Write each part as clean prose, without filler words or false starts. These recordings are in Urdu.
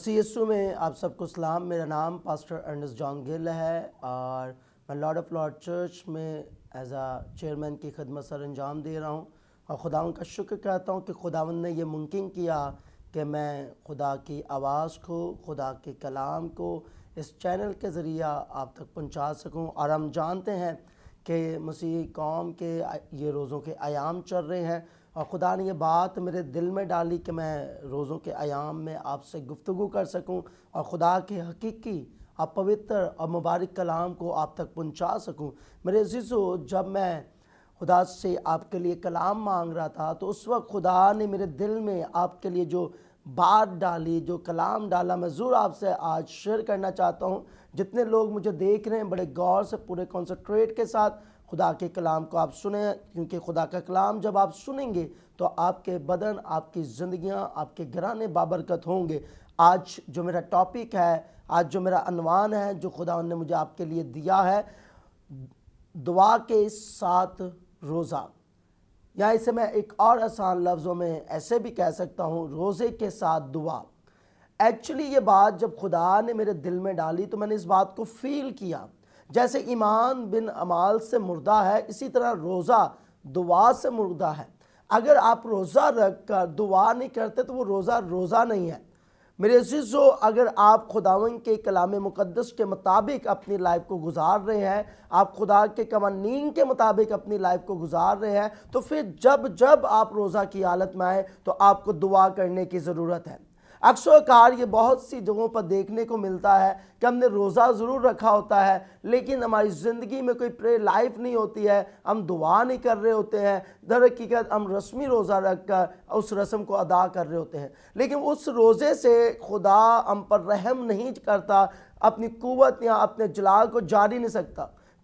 مسیح یسوع میں آپ سب کو سلام۔ میرا نام پاسٹر ارنسٹ جان گل ہے اور میں لارڈ آف لارڈ چرچ میں ایز اے چیئرمین کی خدمت سر انجام دے رہا ہوں، اور خداوند کا شکر کرتا ہوں کہ خداوند نے یہ ممکن کیا کہ میں خدا کی آواز کو، خدا کے کلام کو اس چینل کے ذریعہ آپ تک پہنچا سکوں۔ اور ہم جانتے ہیں کہ مسیحی قوم کے یہ روزوں کے ایام چل رہے ہیں، اور خدا نے یہ بات میرے دل میں ڈالی کہ میں روزوں کے ایام میں آپ سے گفتگو کر سکوں اور خدا کے حقیقی اور پوتر اور مبارک کلام کو آپ تک پہنچا سکوں۔ میرے عزیزو، جب میں خدا سے آپ کے لیے کلام مانگ رہا تھا تو اس وقت خدا نے میرے دل میں آپ کے لیے جو بات ڈالی، جو کلام ڈالا، میں ضرور آپ سے آج شیئر کرنا چاہتا ہوں۔ جتنے لوگ مجھے دیکھ رہے ہیں بڑے غور سے، پورے کنسنٹریٹ کے ساتھ خدا کے کلام کو آپ سنیں، کیونکہ خدا کا کلام جب آپ سنیں گے تو آپ کے بدن، آپ کی زندگیاں، آپ کے گھرانے بابرکت ہوں گے۔ آج جو میرا ٹاپک ہے، آج جو میرا عنوان ہے، جو خدا نے مجھے آپ کے لیے دیا ہے، دعا کے ساتھ روزہ، یا اسے میں ایک اور آسان لفظوں میں ایسے بھی کہہ سکتا ہوں، روزے کے ساتھ دعا۔ ایکچولی یہ بات جب خدا نے میرے دل میں ڈالی تو میں نے اس بات کو فیل کیا، جیسے ایمان بن اعمال سے مردہ ہے، اسی طرح روزہ دعا سے مردہ ہے۔ اگر آپ روزہ رکھ کر دعا نہیں کرتے تو وہ روزہ نہیں ہے۔ میرے عزیزو، اگر آپ خداوند کے کلام مقدس کے مطابق اپنی لائف کو گزار رہے ہیں، آپ خدا کے قوانین کے مطابق اپنی لائف کو گزار رہے ہیں، تو پھر جب آپ روزہ کی حالت میں آئیں تو آپ کو دعا کرنے کی ضرورت ہے۔ اکثر اوقات یہ بہت سی جگہوں پر دیکھنے کو ملتا ہے کہ ہم نے روزہ ضرور رکھا ہوتا ہے، لیکن ہماری زندگی میں کوئی پریئر لائف نہیں ہوتی ہے، ہم دعا نہیں کر رہے ہوتے ہیں۔ در حقیقت ہم رسمی روزہ رکھ کر اس رسم کو ادا کر رہے ہوتے ہیں، لیکن اس روزے سے خدا ہم پر رحم نہیں کرتا، اپنی قوت یا اپنے جلال کو جاری نہیں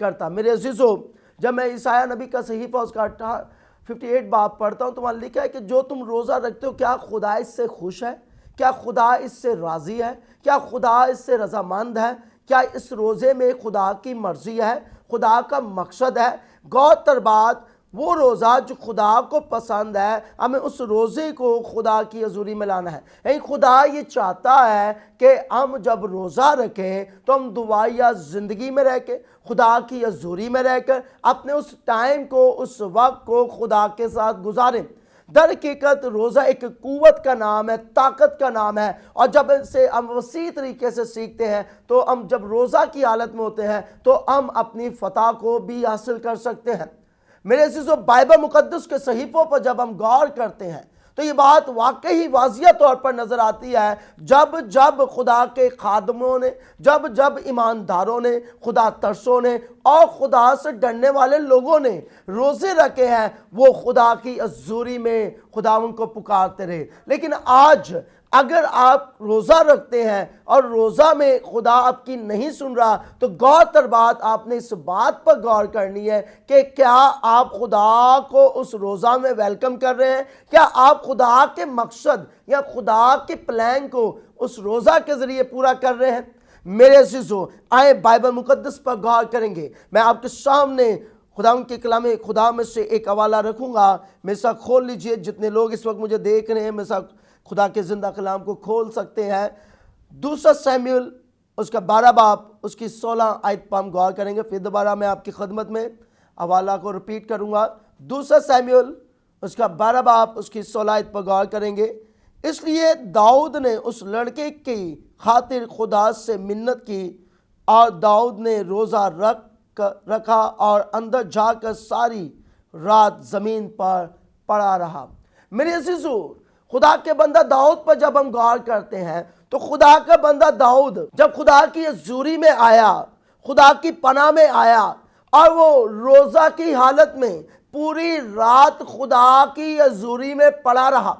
کرتا۔ میرے عزیزو، جب میں عیسائیہ نبی کا صحیفہ اس کا 58 باب پڑھتا ہوں تو وہاں لکھا ہے کہ جو تم روزہ رکھتے ہو، کیا خدا اس سے خوش ہے؟ کیا خدا اس سے راضی ہے؟ کیا خدا اس سے رضامند ہے؟ کیا اس روزے میں خدا کی مرضی ہے، خدا کا مقصد ہے؟ غور تر بات، وہ روزہ جو خدا کو پسند ہے، ہمیں اس روزے کو خدا کی حضوری میں لانا ہے۔ یعنی خدا یہ چاہتا ہے کہ ہم جب روزہ رکھیں تو ہم دعائیہ زندگی میں رہ کے، خدا کی حضوری میں رہ کر اپنے اس ٹائم کو، اس وقت کو خدا کے ساتھ گزاریں۔ در حقیقت روزہ ایک قوت کا نام ہے، طاقت کا نام ہے، اور جب اسے ہم وسیع طریقے سے سیکھتے ہیں تو ہم جب روزہ کی حالت میں ہوتے ہیں تو ہم اپنی فتح کو بھی حاصل کر سکتے ہیں۔ میرے عزیزو، بائبل مقدس کے صحیفوں پر جب ہم غور کرتے ہیں تو یہ بات واقعی واضح طور پر نظر آتی ہے، جب خدا کے خادموں نے، جب ایمانداروں نے، خدا ترسوں نے اور خدا سے ڈرنے والے لوگوں نے روزے رکھے ہیں، وہ خدا کی حضوری میں خداوند کو پکارتے رہے۔ لیکن آج اگر آپ روزہ رکھتے ہیں اور روزہ میں خدا آپ کی نہیں سن رہا تو غور تر بات آپ نے اس بات پر غور کرنی ہے کہ کیا آپ خدا کو اس روزہ میں ویلکم کر رہے ہیں؟ کیا آپ خدا کے مقصد یا خدا کے پلان کو اس روزہ کے ذریعے پورا کر رہے ہیں؟ میرے عزیزو، آئیں بائبل مقدس پر غور کریں گے۔ میں آپ کے سامنے خدا کے کلام خدا میں سے ایک حوالہ رکھوں گا، میرے ساتھ کھول لیجئے۔ جتنے لوگ اس وقت مجھے دیکھ رہے ہیں میرے ساتھ خدا کے زندہ کلام کو کھول سکتے ہیں۔ دوسرا سیموئیل اس کا 12 باب اس کی 16 آیت پر ہم غور کریں گے۔ پھر دوبارہ میں آپ کی خدمت میں حوالہ کو ریپیٹ کروں گا۔ دوسرا سیموئیل اس کا 12 باب اس کی 16 آیت پر غور کریں گے۔ اس لیے داؤد نے اس لڑکے کی خاطر خدا سے منت کی، اور داؤد نے روزہ رکھا اور اندر جا کر ساری رات زمین پر پڑا رہا۔ میرے عزیزو، خدا کے بندہ داؤد پر جب ہم غور کرتے ہیں تو خدا کا بندہ داؤد جب خدا کی حضوری میں آیا، خدا کی پناہ میں آیا، اور وہ روزہ کی حالت میں پوری رات خدا کی حضوری میں پڑا رہا،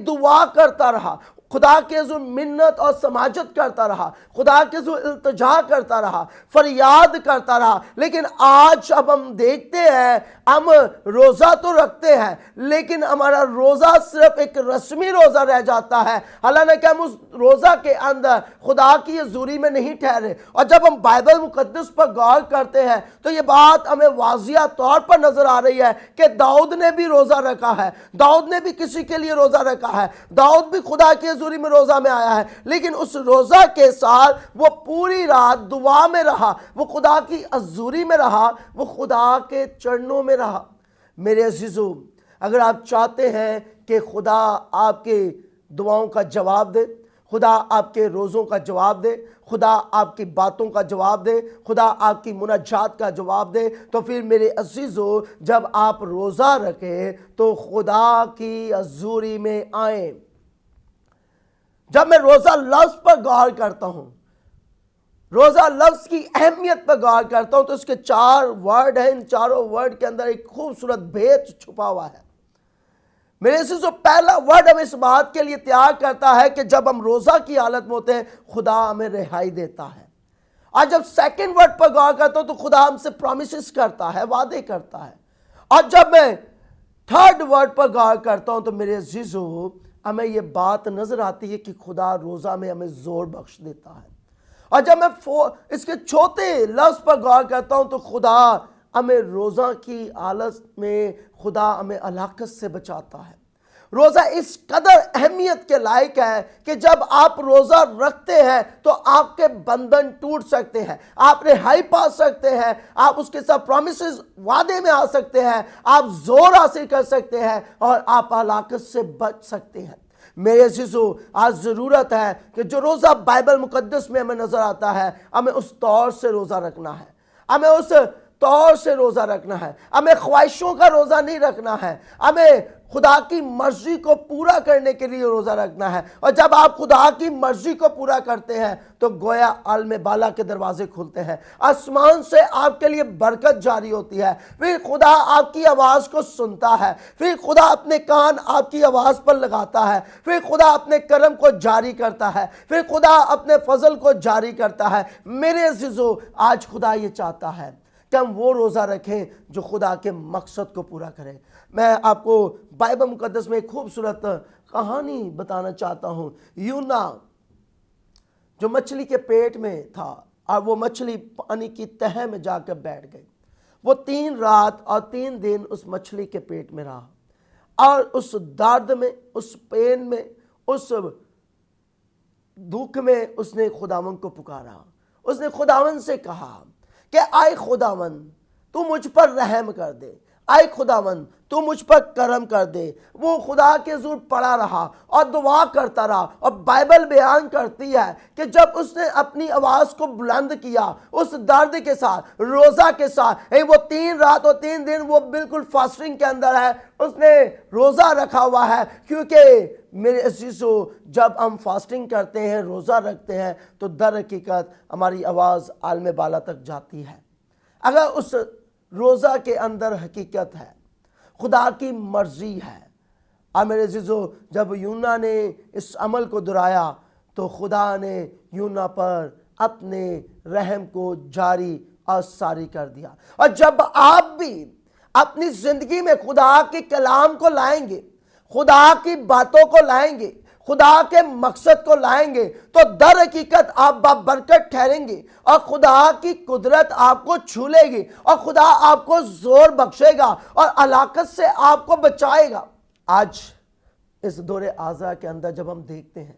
دعا کرتا رہا، خدا کے حضور منت اور سماجت کرتا رہا، خدا کے حضور التجا کرتا رہا، فریاد کرتا رہا۔ لیکن آج اب ہم دیکھتے ہیں، ہم روزہ تو رکھتے ہیں لیکن ہمارا روزہ صرف ایک رسمی روزہ رہ جاتا ہے، حالانکہ ہم اس روزہ کے اندر خدا کی حضوری میں نہیں ٹھہرے۔ اور جب ہم بائبل مقدس پر غور کرتے ہیں تو یہ بات ہمیں واضح طور پر نظر آ رہی ہے کہ داؤد نے بھی روزہ رکھا ہے، داؤد نے بھی کسی کے لیے روزہ رکھا ہے، داؤد بھی خدا کی حضوری میں روزہ میں آیا ہے، لیکن اس روزہ کے ساتھ وہ پوری رات دعا میں رہا، وہ خدا کی حضوری میں رہا، وہ خدا کے چرنوں میں رہا۔ میرے عزیزو، اگر آپ چاہتے ہیں کہ خدا آپ کے دعاؤں کا جواب دے، خدا آپ کے روزوں کا جواب دے، خدا آپ کی باتوں کا جواب دے، خدا آپ کی مناجات کا جواب دے، تو پھر میرے عزیزو جب آپ روزہ رکھیں تو خدا کی حضوری میں آئیں۔ جب میں روزہ لفظ پر غور کرتا ہوں، روزہ لفظ کی اہمیت پر غور کرتا ہوں، تو اس کے 4 ورڈ ہیں، ان چاروں ورڈ کے اندر ایک خوبصورت بھید چھپا ہوا ہے۔ میرے عزیزو، پہلا ورڈ ہمیں اس بات کے لیے تیار کرتا ہے کہ جب ہم روزہ کی حالت میں ہوتے ہیں خدا ہمیں رہائی دیتا ہے۔ اور جب سیکنڈ ورڈ پر غور کرتا ہوں تو خدا ہم سے پرومیسز کرتا ہے، وعدے کرتا ہے۔ اور جب میں تھرڈ ورڈ پر غور کرتا ہوں تو میرے عزیزو ہمیں یہ بات نظر آتی ہے کہ خدا روزہ میں ہمیں زور بخش دیتا ہے۔ اور جب میں اس کے چوتھے لفظ پر غور کرتا ہوں تو خدا ہمیں روزہ کی حالت میں خدا ہمیں ہلاکت سے بچاتا ہے۔ روزہ اس قدر اہمیت کے لائق ہے کہ جب آپ روزہ رکھتے ہیں تو آپ کے بندھن ٹوٹ سکتے ہیں، آپ رہائی پا سکتے ہیں، آپ اس کے ساتھ پرومیسز وعدے میں آ سکتے ہیں، آپ زور حاصل کر سکتے ہیں اور آپ ہلاکت سے بچ سکتے ہیں۔ میرے عزیزو، آج ضرورت ہے کہ جو روزہ بائبل مقدس میں ہمیں نظر آتا ہے، ہمیں اس طور سے روزہ رکھنا ہے، ہمیں اس طور سے روزہ رکھنا ہے، ہمیں خواہشوں کا روزہ نہیں رکھنا ہے، ہمیں خدا کی مرضی کو پورا کرنے کے لیے روزہ رکھنا ہے۔ اور جب آپ خدا کی مرضی کو پورا کرتے ہیں تو گویا عالم بالا کے دروازے کھلتے ہیں، آسمان سے آپ کے لیے برکت جاری ہوتی ہے، پھر خدا آپ کی آواز کو سنتا ہے، پھر خدا اپنے کان آپ کی آواز پر لگاتا ہے، پھر خدا اپنے کرم کو جاری کرتا ہے، پھر خدا اپنے فضل کو جاری کرتا ہے۔ میرے عزیزو، آج خدا یہ چاہتا ہے کہ ہم وہ روزہ رکھیں جو خدا کے مقصد کو پورا کرے۔ میں آپ کو بائبل مقدس میں ایک خوبصورت کہانی بتانا چاہتا ہوں۔ یونا جو مچھلی کے پیٹ میں تھا اور وہ مچھلی پانی کی تہہ میں جا کر بیٹھ گئی، وہ 3 رات اور 3 دن اس مچھلی کے پیٹ میں رہا، اور اس درد میں، اس پین میں، اس دکھ میں اس نے خداوند کو پکارا۔ اس نے خداوند سے کہا کہ آئے خداوند تو مجھ پر رحم کر دے، آئے خداوند تو مجھ پر کرم کر دے۔ وہ خدا کے حضور پڑا رہا اور دعا کرتا رہا، اور بائبل بیان کرتی ہے کہ جب اس نے اپنی آواز کو بلند کیا اس درد کے ساتھ، روزہ کے ساتھ، وہ 3 رات اور 3 دن وہ بالکل فاسٹنگ کے اندر ہے، اس نے روزہ رکھا ہوا ہے، کیونکہ میرے عزیزو جب ہم فاسٹنگ کرتے ہیں، روزہ رکھتے ہیں، تو در حقیقت ہماری آواز عالم بالا تک جاتی ہے۔ اگر اس روزہ کے اندر حقیقت ہے، خدا کی مرضی ہے، اور میرے عزیزو جب یونا نے اس عمل کو دہرایا تو خدا نے یونا پر اپنے رحم کو جاری اور ساری کر دیا۔ اور جب آپ بھی اپنی زندگی میں خدا کے کلام کو لائیں گے، خدا کی باتوں کو لائیں گے، خدا کے مقصد کو لائیں گے، تو در حقیقت آپ بابرکت ٹھہریں گے، اور خدا کی قدرت آپ کو چھو لے گی، اور خدا آپ کو زور بخشے گا اور ہلاکت سے آپ کو بچائے گا۔ آج اس دور آزا کے اندر جب ہم دیکھتے ہیں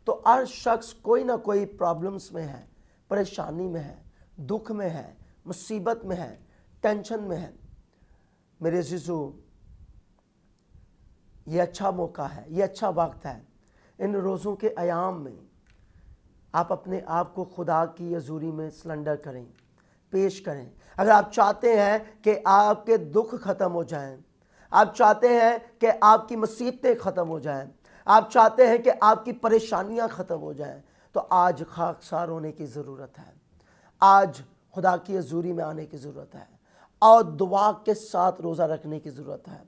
تو ہر شخص کوئی نہ کوئی پرابلمز میں ہے، پریشانی میں ہے، دکھ میں ہے، مصیبت میں ہے، ٹینشن میں ہے۔ میرے عزیزو، یہ اچھا موقع ہے، یہ اچھا وقت ہے، ان روزوں کے ایام میں آپ اپنے آپ کو خدا کی حضوری میں سلنڈر کریں، پیش کریں۔ اگر آپ چاہتے ہیں کہ آپ کے دکھ ختم ہو جائیں، آپ چاہتے ہیں کہ آپ کی مصیبتیں ختم ہو جائیں، آپ چاہتے ہیں کہ آپ کی پریشانیاں ختم ہو جائیں، تو آج خاکسار ہونے کی ضرورت ہے، آج خدا کی حضوری میں آنے کی ضرورت ہے، اور دعا کے ساتھ روزہ رکھنے کی ضرورت ہے،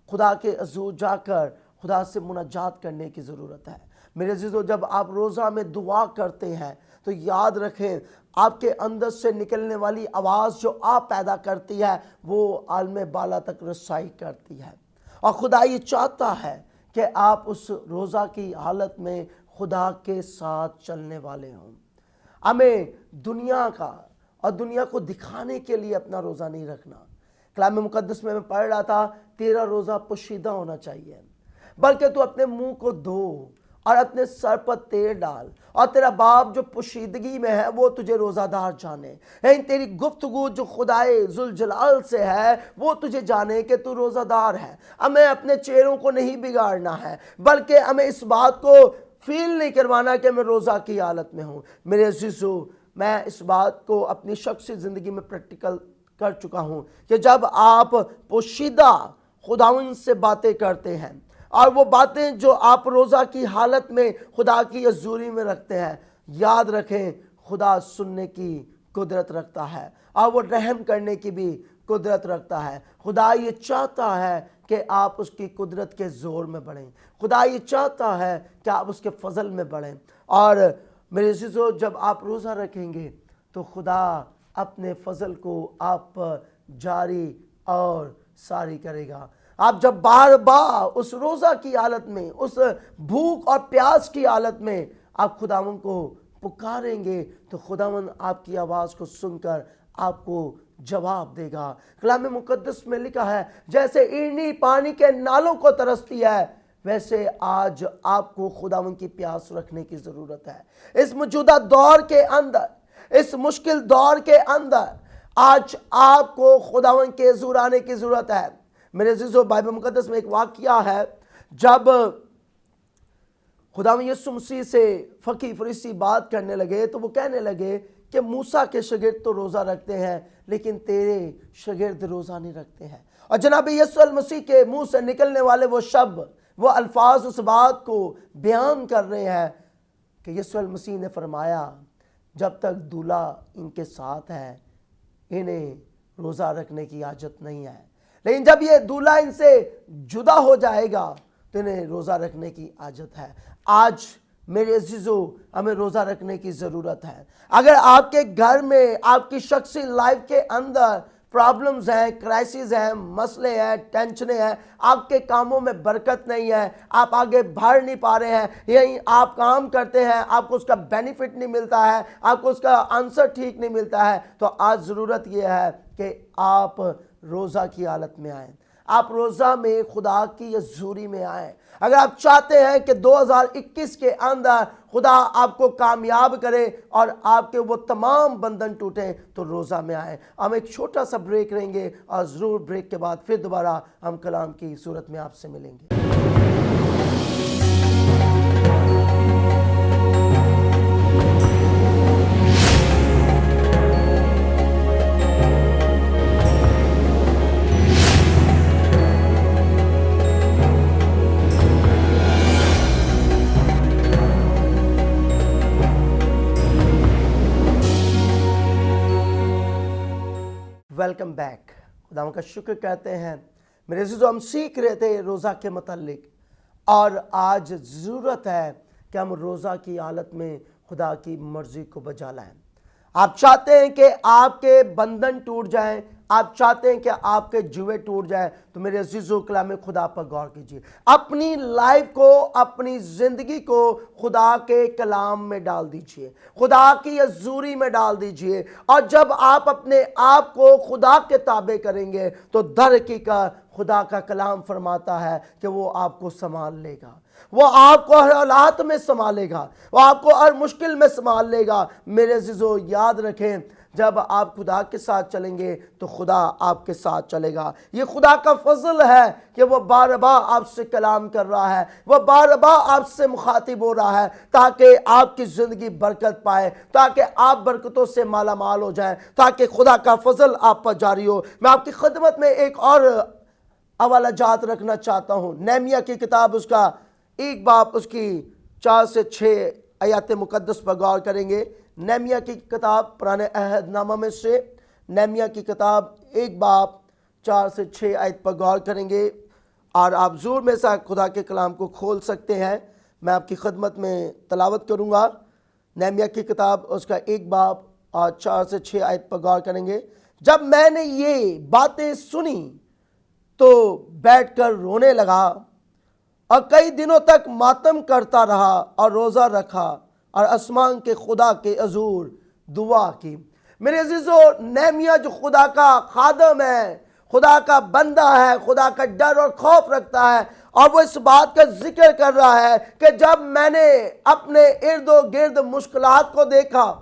خدا کے حضور جا کر خدا سے مناجات کرنے کی ضرورت ہے۔ میرے عزیزو، جب آپ روزہ میں دعا کرتے ہیں تو یاد رکھیں آپ کے اندر سے نکلنے والی آواز جو آپ پیدا کرتی ہے وہ عالم بالا تک رسائی کرتی ہے، اور خدا یہ چاہتا ہے کہ آپ اس روزہ کی حالت میں خدا کے ساتھ چلنے والے ہوں۔ ہمیں دنیا کا اور دنیا کو دکھانے کے لیے اپنا روزہ نہیں رکھنا۔ کلام مقدس میں پڑھ رہا تھا، تیرا روزہ پوشیدہ ہونا چاہیے، بلکہ تو اپنے منہ کو دھو اور اپنے سر پر تیل ڈال، اور تیرا باپ جو پوشیدگی میں ہے وہ تجھے روزہ دار جانے، تیری گفتگو جو خدائے ذوالجلال سے ہے وہ تجھے جانے کہ تو روزہ دار ہے۔ ہمیں اپنے چہروں کو نہیں بگاڑنا ہے، بلکہ ہمیں اس بات کو فیل نہیں کروانا کہ میں روزہ کی حالت میں ہوں۔ میرے عزیزو، میں اس بات کو اپنی شخصی زندگی میں پریکٹیکل کر چکا ہوں کہ جب آپ پوشیدہ خداوند سے باتیں کرتے ہیں، اور وہ باتیں جو آپ روزہ کی حالت میں خدا کی حضوری میں رکھتے ہیں، یاد رکھیں خدا سننے کی قدرت رکھتا ہے اور وہ رحم کرنے کی بھی قدرت رکھتا ہے۔ خدا یہ چاہتا ہے کہ آپ اس کی قدرت کے زور میں بڑھیں، خدا یہ چاہتا ہے کہ آپ اس کے فضل میں بڑھیں۔ اور میرے عزیزو، جب آپ روزہ رکھیں گے تو خدا اپنے فضل کو آپ پر جاری اور ساری کرے گا۔ آپ جب بار بار اس روزہ کی حالت میں، اس بھوک اور پیاس کی حالت میں آپ خداوند کو پکاریں گے تو خداوند آپ کی آواز کو سن کر آپ کو جواب دے گا۔ کلام مقدس میں لکھا ہے جیسے ایڑنی پانی کے نالوں کو ترستی ہے، ویسے آج آپ کو خداوند کی پیاس رکھنے کی ضرورت ہے۔ اس موجودہ دور کے اندر، اس مشکل دور کے اندر آج آپ کو خداوند کے حضور آنے کی ضرورت ہے۔ میرے عزیزو، بائبل مقدس میں ایک واقعہ ہے جب خداوند یسوع مسیح سے فقی فریسی بات کرنے لگے تو وہ کہنے لگے کہ موسیٰ کے شاگرد تو روزہ رکھتے ہیں لیکن تیرے شاگرد روزہ نہیں رکھتے ہیں۔ اور جناب یسوع المسیح کے منہ سے نکلنے والے وہ شب، وہ الفاظ اس بات کو بیان کر رہے ہیں کہ یسوع المسیح نے فرمایا جب تک دولہا ان کے ساتھ ہے انہیں روزہ رکھنے کی حاجت نہیں ہے، لیکن جب یہ دولہا ان سے جدا ہو جائے گا تو انہیں روزہ رکھنے کی حاجت ہے۔ آج میرے عزیزو، ہمیں روزہ رکھنے کی ضرورت ہے۔ اگر آپ کے گھر میں، آپ کی شخصی لائف کے اندر پرابلمز ہیں، کرائسز ہیں، مسئلے ہیں، ٹینشنیں ہیں، آپ کے کاموں میں برکت نہیں ہے، آپ آگے بڑھ نہیں پا رہے ہیں، یہی آپ کام کرتے ہیں آپ کو اس کا بینیفٹ نہیں ملتا ہے، آپ کو اس کا آنسر ٹھیک نہیں ملتا ہے، تو آج ضرورت یہ ہے کہ آپ روزہ کی حالت میں آئیں، آپ روزہ میں خدا کی حضوری میں آئیں۔ اگر آپ چاہتے ہیں کہ 2021 کے اندر خدا آپ کو کامیاب کرے اور آپ کے وہ تمام بندھن ٹوٹیں تو روزہ میں آئیں۔ ہم ایک چھوٹا سا بریک لیں گے اور ضرور بریک کے بعد پھر دوبارہ ہم کلام کی صورت میں آپ سے ملیں گے۔ Welcome back. خدا کا شکر کہتے ہیں۔ میرے عزیزو، ہم سیکھ رہے تھے روزہ کے متعلق، اور آج ضرورت ہے کہ ہم روزہ کی حالت میں خدا کی مرضی کو بجا لائیں۔ آپ چاہتے ہیں کہ آپ کے بندھن ٹوٹ جائیں، آپ چاہتے ہیں کہ آپ کے جوے ٹوٹ جائیں، تو میرے عزیزو کلام خدا پر غور کیجیے، اپنی لائف کو، اپنی زندگی کو خدا کے کلام میں ڈال دیجیے، خدا کی حضوری میں ڈال دیجیے، اور جب آپ اپنے آپ کو خدا کے تابع کریں گے تو در حقیقت خدا کا کلام فرماتا ہے کہ وہ آپ کو سنبھال لے گا، وہ آپ کو ہر حالات میں سنبھالے گا، وہ آپ کو ہر مشکل میں سنبھال لے گا۔ میرے عزیزو، یاد رکھیں جب آپ خدا کے ساتھ چلیں گے تو خدا آپ کے ساتھ چلے گا۔ یہ خدا کا فضل ہے کہ وہ بار بار آپ سے کلام کر رہا ہے، وہ بار بار آپ سے مخاطب ہو رہا ہے تاکہ آپ کی زندگی برکت پائے، تاکہ آپ برکتوں سے مالا مال ہو جائیں، تاکہ خدا کا فضل آپ پر جاری ہو۔ میں آپ کی خدمت میں ایک اور حوالہ جات رکھنا چاہتا ہوں۔ نہمیہ کی کتاب، اس کا 1 باب، اس کی 4 سے 6 آیات مقدس پر غور کریں گے۔ نہمیہ کی کتاب پرانے عہد نامہ میں سے نہمیہ کی کتاب 1 باب 4 سے 6 آیت پر غور کریں گے، اور آپ ضرور میں سے خدا کے کلام کو کھول سکتے ہیں۔ میں آپ کی خدمت میں تلاوت کروں گا۔ نہمیہ کی کتاب، اس کا 1 باب اور 4 سے 6 آیت پر غور کریں گے۔ جب میں نے یہ باتیں سنی تو بیٹھ کر رونے لگا اور کئی دنوں تک ماتم کرتا رہا اور روزہ رکھا اور آسمان کے خدا کے حضور دعا کی۔ میرے عزیزو، نہمیہ جو خدا کا خادم ہے، خدا کا بندہ ہے، خدا کا ڈر اور خوف رکھتا ہے، اور وہ اس بات کا ذکر کر رہا ہے کہ جب میں نے اپنے ارد و گرد مشکلات کو دیکھا،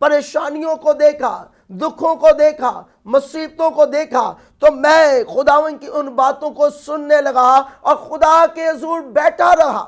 پریشانیوں کو دیکھا، دکھوں کو دیکھا، مصیبتوں کو دیکھا، تو میں خداوند کی ان باتوں کو سننے لگا اور خدا کے حضور بیٹھا رہا،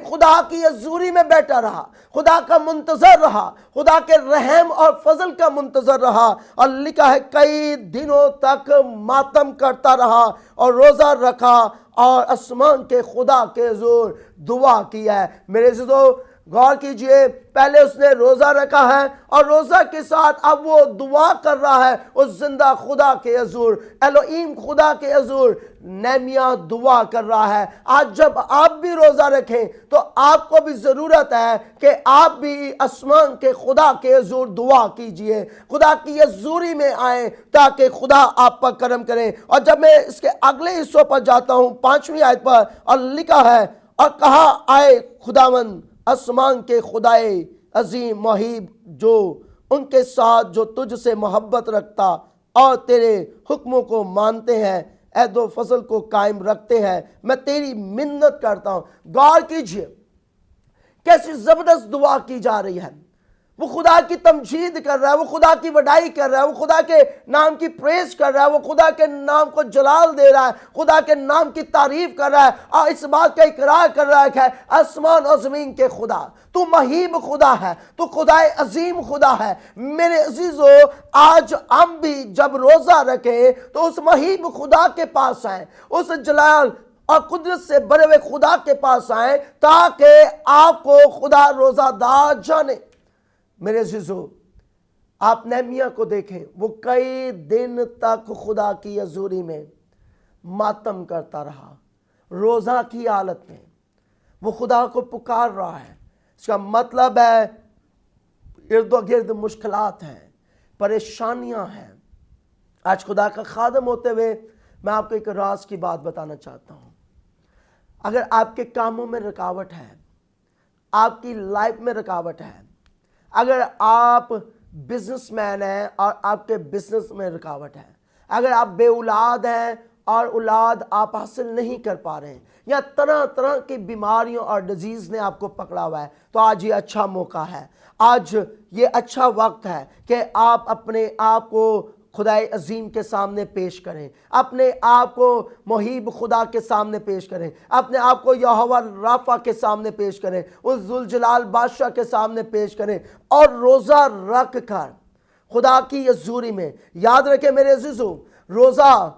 خدا کی حضوری میں بیٹھا رہا، خدا کا منتظر رہا، خدا کے رحم اور فضل کا منتظر رہا، اور لکھا ہے کئی دنوں تک ماتم کرتا رہا اور روزہ رکھا اور آسمان کے خدا کے حضور دعا کی ہے۔ میرے عزیزو غور کیجئے، پہلے اس نے روزہ رکھا ہے اور روزہ کے ساتھ اب وہ دعا کر رہا ہے اس زندہ خدا کے حضور، الوہیم خدا کے حضور۔ نہمیہ دعا کر رہا ہے۔ آج جب آپ بھی روزہ رکھیں تو آپ کو بھی ضرورت ہے کہ آپ بھی آسمان کے خدا کے حضور دعا کیجئے، خدا کی حضوری میں آئیں تاکہ خدا آپ پر کرم کریں۔ اور جب میں اس کے اگلے حصوں پر جاتا ہوں 5ویں آیت پر، اور لکھا ہے اور کہا آئے خداوند آسمان کے خدائے عظیم محیب، جو ان کے ساتھ جو تجھ سے محبت رکھتا اور تیرے حکموں کو مانتے ہیں، عہد و فضل کو قائم رکھتے ہیں، میں تیری منت کرتا ہوں۔ غور کیجئے کیسی زبردست دعا کی جا رہی ہے۔ وہ خدا کی تمجید کر رہا ہے، وہ خدا کی وڈائی کر رہا ہے، وہ خدا کے نام کی پریز کر رہا ہے، وہ خدا کے نام کو جلال دے رہا ہے، خدا کے نام کی تعریف کر رہا ہے، اور اس بات کا اقرار کر رہا ہے کہ آسمان اور زمین کے خدا تو مہیب خدا ہے، تو خدائے عظیم خدا ہے۔ میرے عزیزو آج ہم بھی جب روزہ رکھیں تو اس مہیب خدا کے پاس آئیں، اس جلال اور قدرت سے بڑے ہوئے خدا کے پاس آئیں تاکہ آپ کو خدا روزہ دار جانے۔ میرے عزیزو آپ نہمیہ کو دیکھیں، وہ کئی دن تک خدا کی حضوری میں ماتم کرتا رہا، روزہ کی حالت میں وہ خدا کو پکار رہا ہے۔ اس کا مطلب ہے ارد و گرد مشکلات ہیں، پریشانیاں ہیں۔ آج خدا کا خادم ہوتے ہوئے میں آپ کو ایک راز کی بات بتانا چاہتا ہوں۔ اگر آپ کے کاموں میں رکاوٹ ہے، آپ کی لائف میں رکاوٹ ہے، اگر آپ بزنس مین ہیں اور آپ کے بزنس میں رکاوٹ ہے، اگر آپ بے اولاد ہیں اور اولاد آپ حاصل نہیں کر پا رہے ہیں، یا طرح طرح کی بیماریوں اور ڈیزیز نے آپ کو پکڑا ہوا ہے، تو آج یہ اچھا موقع ہے، آج یہ اچھا وقت ہے کہ آپ اپنے آپ کو خدائے عظیم کے سامنے پیش کریں، اپنے آپ کو محیب خدا کے سامنے پیش کریں، اپنے آپ کو یہوہ رافع کے سامنے پیش کریں، اس ذوالجلال بادشاہ کے سامنے پیش کریں، اور روزہ رکھ کر خدا کی حضوری میں۔ یاد رکھیں میرے عزیزو، روزہ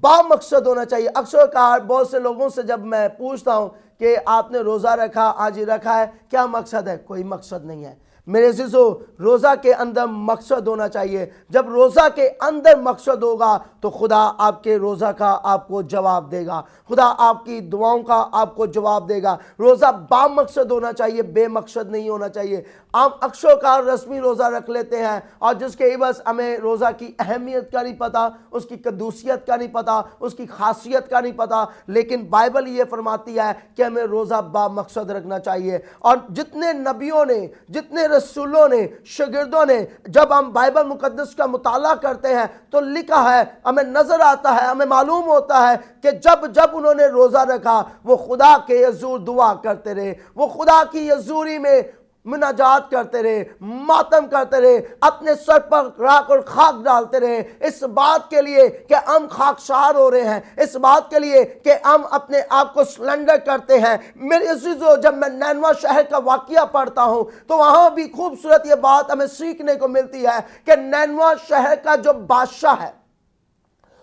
با مقصد ہونا چاہیے۔ اکثر کار بہت سے لوگوں سے جب میں پوچھتا ہوں کہ آپ نے روزہ رکھا، آج ہی رکھا ہے، کیا مقصد ہے؟ کوئی مقصد نہیں ہے۔ میرے عزیزو روزہ کے اندر مقصد ہونا چاہیے۔ جب روزہ کے اندر مقصد ہوگا تو خدا آپ کے روزہ کا آپ کو جواب دے گا، خدا آپ کی دعاؤں کا آپ کو جواب دے گا۔ روزہ با مقصد ہونا چاہیے، بے مقصد نہیں ہونا چاہیے۔ ہم اکثر کار رسمی روزہ رکھ لیتے ہیں اور جس کے عوض ہمیں روزہ کی اہمیت کا نہیں پتہ، اس کی قدوسیت کا نہیں پتہ، اس کی خاصیت کا نہیں پتہ۔ لیکن بائبل یہ فرماتی ہے کہ ہمیں روزہ با مقصد رکھنا چاہیے۔ اور جتنے نبیوں نے، جتنے رسولوں نے، شاگردوں نے، جب ہم بائبل مقدس کا مطالعہ کرتے ہیں تو لکھا ہے، ہمیں نظر آتا ہے، ہمیں معلوم ہوتا ہے کہ جب انہوں نے روزہ رکھا وہ خدا کے حضور دعا کرتے رہے، وہ خدا کی حضوری میں مناجات کرتے رہے، ماتم کرتے رہے، اپنے سر پر راکھ اور خاک ڈالتے رہے، اس بات کے لیے کہ ہم خاکسار ہو رہے ہیں، اس بات کے لیے کہ ہم اپنے آپ کو سلنڈر کرتے ہیں۔ میرے عزیزو جب میں نینوا شہر کا واقعہ پڑھتا ہوں تو وہاں بھی خوبصورت یہ بات ہمیں سیکھنے کو ملتی ہے کہ نینوا شہر کا جو بادشاہ ہے،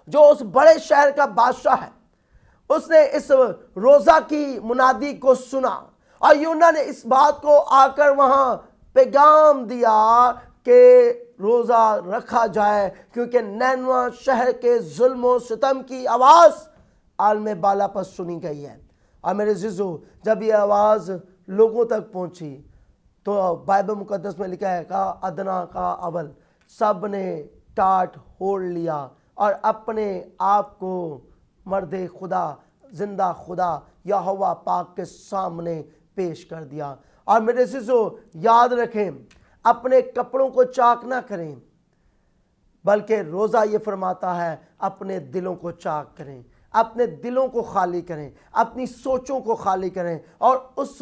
جو اس بڑے شہر کا بادشاہ ہے، اس نے اس روزہ کی منادی کو سنا اور یونا نے اس بات کو آ کر وہاں پیغام دیا کہ روزہ رکھا جائے، کیونکہ نینوا شہر کے ظلم و ستم کی آواز عالم بالا پر سنی گئی ہے۔ اور میرے عزیزو جب یہ آواز لوگوں تک پہنچی تو بائبل مقدس میں لکھا ہے کہ ادنا کا اول سب نے ٹاٹ ہوڑ لیا اور اپنے آپ کو مرد خدا، زندہ خدا یہوہ پاک کے سامنے پیش کر دیا۔ اور میرے عزیزو یاد رکھیں، اپنے کپڑوں کو چاک نہ کریں، بلکہ روزہ یہ فرماتا ہے اپنے دلوں کو چاک کریں، اپنے دلوں کو خالی کریں، اپنی سوچوں کو خالی کریں اور اس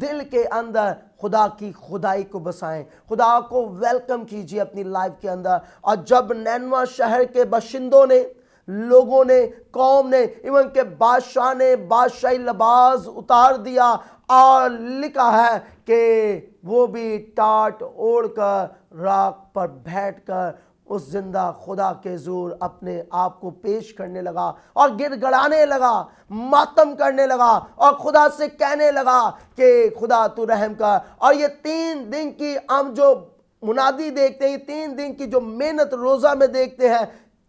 دل کے اندر خدا کی خدائی کو بسائیں، خدا کو ویلکم کیجیے اپنی لائف کے اندر۔ اور جب نینوا شہر کے باشندوں نے، لوگوں نے، قوم نے، ایون کہ بادشاہ نے بادشاہی لباس اتار دیا اور لکھا ہے کہ وہ بھی ٹاٹ اوڑھ کر راکھ پر بیٹھ کر اس زندہ خدا کے حضور اپنے آپ کو پیش کرنے لگا اور گڑ گڑانے لگا، ماتم کرنے لگا اور خدا سے کہنے لگا کہ خدا تو رحم کر۔ اور یہ 3 دن کی ہم جو منادی دیکھتے ہیں، 3 دن کی جو محنت روزہ میں دیکھتے ہیں،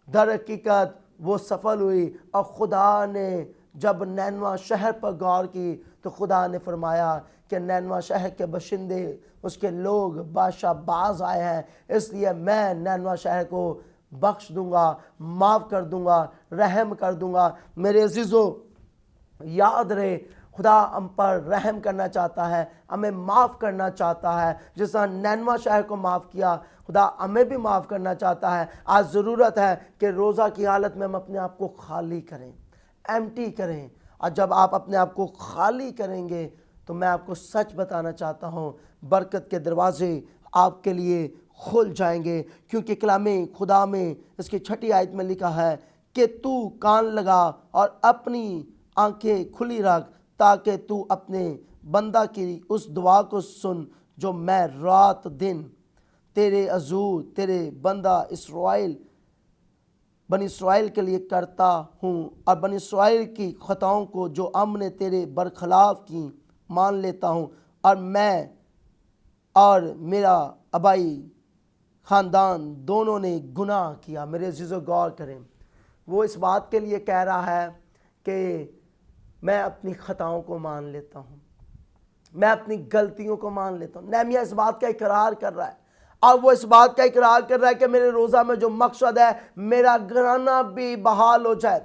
در حقیقت وہ سفل ہوئی۔ اور خدا نے جب نینوا شہر پر غور کی تو خدا نے فرمایا کہ نینوا شہر کے باشندے، اس کے لوگ بادشاہ باز آئے ہیں، اس لیے میں نینوا شہر کو بخش دوں گا، معاف کر دوں گا، رحم کر دوں گا۔ میرے عزیزو، یاد رہے خدا ہم پر رحم کرنا چاہتا ہے، ہمیں معاف کرنا چاہتا ہے۔ جس طرح نینوا شہر کو معاف کیا، خدا ہمیں بھی معاف کرنا چاہتا ہے۔ آج ضرورت ہے کہ روزہ کی حالت میں ہم اپنے آپ کو خالی کریں، ایمٹی کریں۔ اور جب آپ اپنے آپ کو خالی کریں گے تو میں آپ کو سچ بتانا چاہتا ہوں، برکت کے دروازے آپ کے لیے کھل جائیں گے، کیونکہ کلام خدا میں اس کی 6 آیت میں لکھا ہے کہ تو کان لگا اور اپنی آنکھیں کھلی رکھ تاکہ تو اپنے بندہ کی اس دعا کو سن جو میں رات دن تیرے حضور، تیرے بندہ بنی اسرائیل کے لیے کرتا ہوں، اور بنی اسرائیل کی خطاؤں کو جو ہم نے تیرے برخلاف کی مان لیتا ہوں، اور میں اور میرا آبائی خاندان دونوں نے گناہ کیا۔ میرے عزیزو، غور کریں، وہ اس بات کے لیے کہہ رہا ہے کہ میں اپنی خطاؤں کو مان لیتا ہوں، میں اپنی غلطیوں کو مان لیتا ہوں۔ نہمیہ اس بات کا اقرار کر رہا ہے، اور وہ اس بات کا اقرار کر رہا ہے کہ میرے روزہ میں جو مقصد ہے، میرا گھرانہ بھی بحال ہو جائے،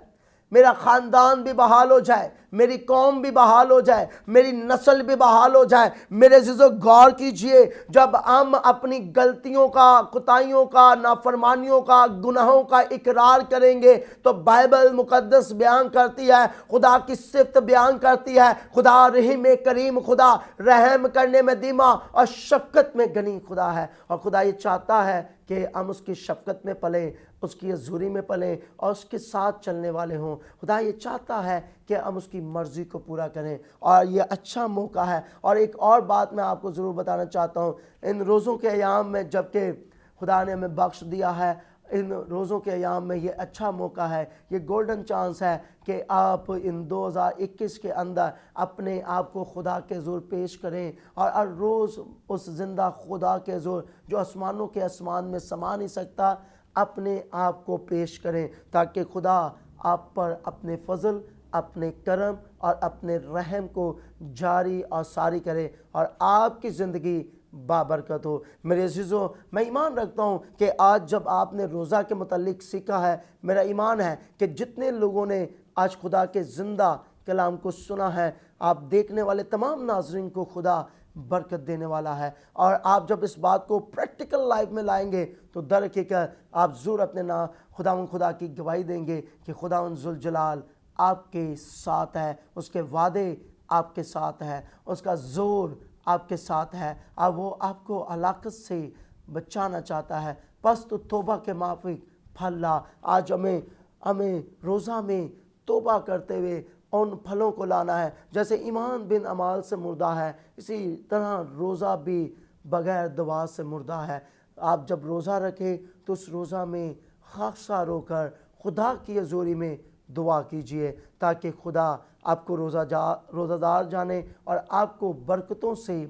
میرا خاندان بھی بحال ہو جائے، میری قوم بھی بحال ہو جائے، میری نسل بھی بحال ہو جائے۔ میرے عزیزو، غور کیجئے، جب ہم اپنی غلطیوں کا، کوتاہیوں کا، نافرمانیوں کا، گناہوں کا اقرار کریں گے تو بائبل مقدس بیان کرتی ہے، خدا کی صفت بیان کرتی ہے، خدا رحیم کریم، خدا رحم کرنے میں دھیما اور شفقت میں غنی خدا ہے۔ اور خدا یہ چاہتا ہے کہ ہم اس کی شفقت میں پلیں، اس کی حضوری میں پلیں اور اس کے ساتھ چلنے والے ہوں۔ خدا یہ چاہتا ہے کہ ہم اس کی مرضی کو پورا کریں، اور یہ اچھا موقع ہے۔ اور ایک اور بات میں آپ کو ضرور بتانا چاہتا ہوں، ان روزوں کے ایام میں جبکہ خدا نے ہمیں بخش دیا ہے، ان روزوں کے ایام میں یہ اچھا موقع ہے، یہ گولڈن چانس ہے کہ آپ ان 2021 کے اندر اپنے آپ کو خدا کے حضور پیش کریں، اور ہر روز اس زندہ خدا کے حضور جو آسمانوں کے آسمان میں سما نہیں سکتا، اپنے آپ کو پیش کریں، تاکہ خدا آپ پر اپنے فضل، اپنے کرم اور اپنے رحم کو جاری اور ساری کرے اور آپ کی زندگی بابرکت ہو۔ میرے عزیزو، میں ایمان رکھتا ہوں کہ آج جب آپ نے روزہ کے متعلق سیکھا ہے، میرا ایمان ہے کہ جتنے لوگوں نے آج خدا کے زندہ کلام کو سنا ہے، آپ دیکھنے والے تمام ناظرین کو خدا برکت دینے والا ہے۔ اور آپ جب اس بات کو پریکٹیکل لائف میں لائیں گے تو در حقیقت آپ ضرور اپنے خدا کی گواہی دیں گے کہ خداوند ذوالجلال آپ کے ساتھ ہے، اس کے وعدے آپ کے ساتھ ہے، اس کا زور آپ کے ساتھ ہے، اور وہ آپ کو ہلاکت سے بچانا چاہتا ہے۔ پس تو توبہ کے موافق پھل لا۔ آج ہمیں روزہ میں توبہ کرتے ہوئے ان پھلوں کو لانا ہے۔ جیسے ایمان بن اعمال سے مردہ ہے، اسی طرح روزہ بھی بغیر دعا سے مردہ ہے۔ آپ جب روزہ رکھیں تو اس روزہ میں خاکسار ہو کر خدا کی حضوری میں دعا کیجئے، تاکہ خدا آپ کو روزہ دار جانے اور آپ کو برکتوں سے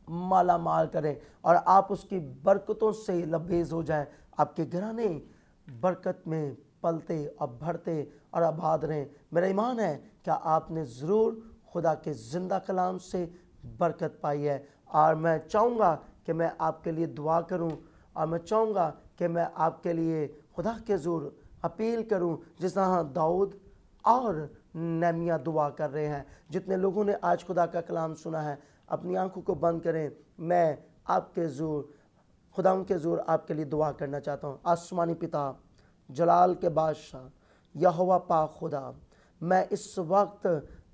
مالا مال کرے، اور آپ اس کی برکتوں سے لبریز ہو جائیں۔ آپ کے گھرانے برکت میں پلتے اور بڑھتے اور آباد رہیں۔ میرا ایمان ہے کہ آپ نے ضرور خدا کے زندہ کلام سے برکت پائی ہے، اور میں چاہوں گا کہ میں آپ کے لیے دعا کروں، اور میں چاہوں گا کہ میں آپ کے لیے خدا کے حضور اپیل کروں، جس طرح داؤد اور نہمیہ دعا کر رہے ہیں۔ جتنے لوگوں نے آج خدا کا کلام سنا ہے، اپنی آنکھوں کو بند کریں۔ میں آپ کے حضور، خدا ان کے حضور آپ کے لیے دعا کرنا چاہتا ہوں۔ آسمانی پتا، جلال کے بادشاہ، یہوہ پاک خدا، میں اس وقت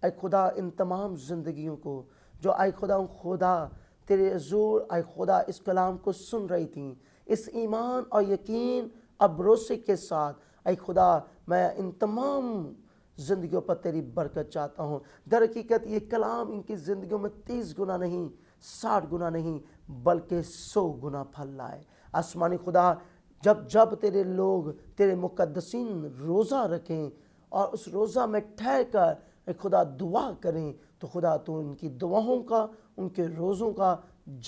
اے خدا ان تمام زندگیوں کو جو اے خدا تیرے حضور اے خدا اس کلام کو سن رہی تھیں، اس ایمان اور یقین اور بھروسے کے ساتھ اے خدا میں ان تمام زندگیوں پر تیری برکت چاہتا ہوں۔ در حقیقت یہ کلام ان کی زندگیوں میں 30 گنا نہیں، 60 گنا نہیں، بلکہ 100 گنا پھل لائے۔ آسمانی خدا، جب تیرے لوگ تیرے مقدسین روزہ رکھیں اور اس روزہ میں ٹھہر کر اے خدا دعا کریں، تو خدا تو ان کی دعاؤں کا، ان کے روزوں کا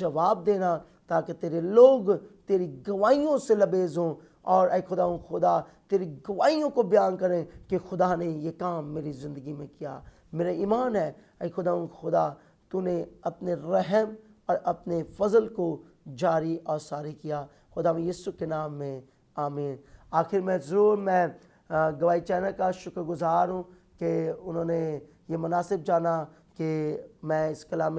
جواب دینا، تاکہ تیرے لوگ تیری گواہیوں سے لبیز ہوں اور اے خدا تیری گواہیوں کو بیان کریں کہ خدا نے یہ کام میری زندگی میں کیا۔ میرا ایمان ہے اے خدا تو نے اپنے رحم اور اپنے فضل کو جاری اور ساری کیا۔ خدا یسوع کے نام میں آمین۔ آخر میں ضرور میں گواہی چینل کا شکر گزار ہوں کہ انہوں نے یہ مناسب جانا کہ میں اس کلام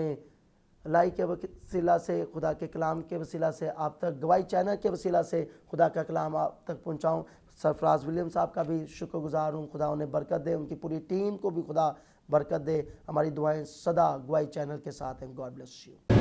لائی کے وسیلہ سے، خدا کے کلام کے وسیلہ سے آپ تک، گواہی چینل کے وسیلہ سے خدا کا کلام آپ تک پہنچاؤں۔ سرفراز ولیم صاحب کا بھی شکر گزار ہوں، خدا انہیں برکت دے، ان کی پوری ٹیم کو بھی خدا برکت دے۔ ہماری دعائیں صدا گواہی چینل کے ساتھ ہیں۔ God bless you.